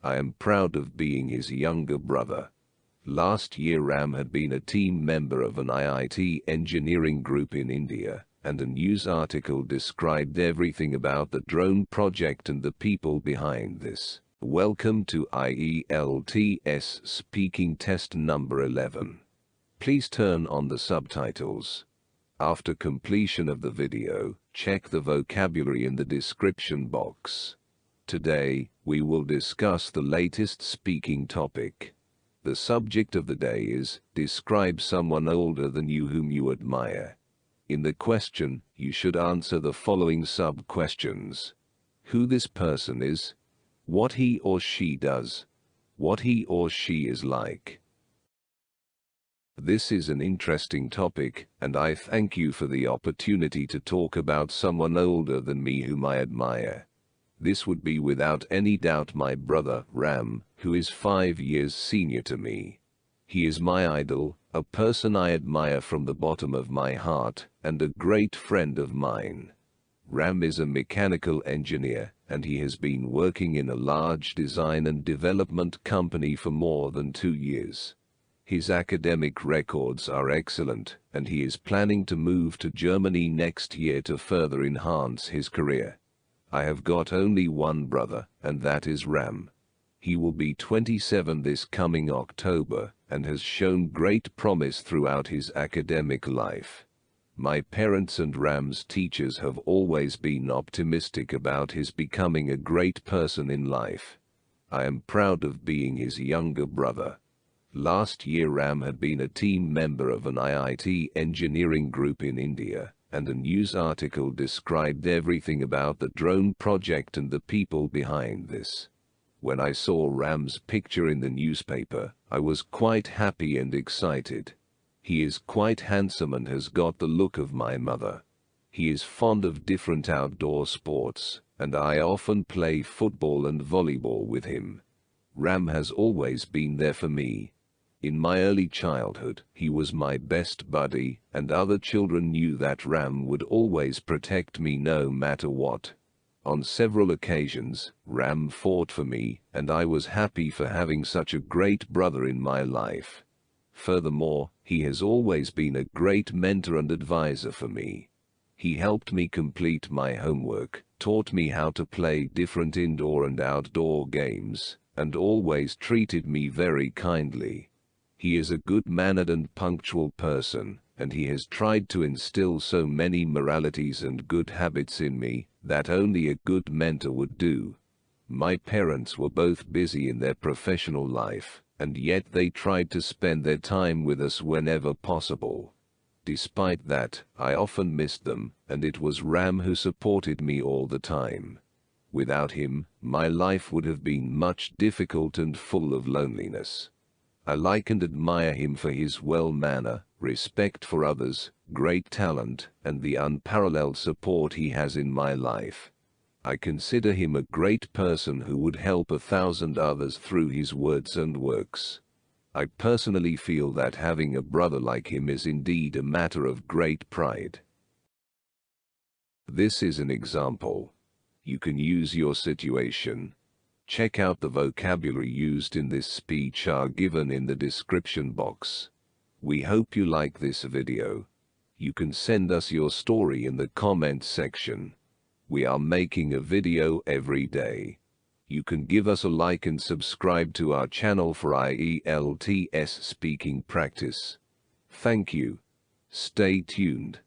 I am proud of being his younger brother. Last year Ram had been a team member of an IIT engineering group in India, and a news article described everything about the drone project and the people behind this. Welcome to IELTS speaking test number 11. Please turn on the subtitles. After completion of the video, check the vocabulary in the description box. Today, we will discuss the latest speaking topic. The subject of the day is, describe someone older than you whom you admire. In the question, you should answer the following sub-questions. Who this person is, what he or she does, what he or she is like. This is an interesting topic, and I thank you for the opportunity to talk about someone older than me whom I admire. This would be without any doubt my brother, Ram, who is 5 years senior to me. He is my idol, a person I admire from the bottom of my heart, and a great friend of mine. Ram is a mechanical engineer, and he has been working in a large design and development company for more than 2 years. His academic records are excellent, and he is planning to move to Germany next year to further enhance his career. I have got only one brother, and that is Ram. He will be 27 this coming October, and has shown great promise throughout his academic life. My parents and Ram's teachers have always been optimistic about his becoming a great person in life. I am proud of being his younger brother. Last year Ram had been a team member of an IIT engineering group in India, and a news article described everything about the drone project and the people behind this. When I saw Ram's picture in the newspaper, I was quite happy and excited. He is quite handsome and has got the look of my mother. He is fond of different outdoor sports, and I often play football and volleyball with him. Ram has always been there for me. In my early childhood, he was my best buddy, and other children knew that Ram would always protect me no matter what. On several occasions, Ram fought for me, and I was happy for having such a great brother in my life. Furthermore, he has always been a great mentor and advisor for me. He helped me complete my homework, taught me how to play different indoor and outdoor games, and always treated me very kindly. He is a good-mannered and punctual person, and he has tried to instill so many moralities and good habits in me that only a good mentor would do. My parents were both busy in their professional life, and yet they tried to spend their time with us whenever possible. Despite that, I often missed them, and it was Ram who supported me all the time. Without him, my life would have been much difficult and full of loneliness. I like and admire him for his well-manner, respect for others, great talent, and the unparalleled support he has in my life. I consider him a great person who would help 1,000 others through his words and works. I personally feel that having a brother like him is indeed a matter of great pride. This is an example. You can use your situation. Check out the vocabulary used in this speech are given in the description box. We hope you like this video. You can send us your story in the comments section. We are making a video every day. You can give us a like and subscribe to our channel for IELTS speaking practice. Thank you. Stay tuned.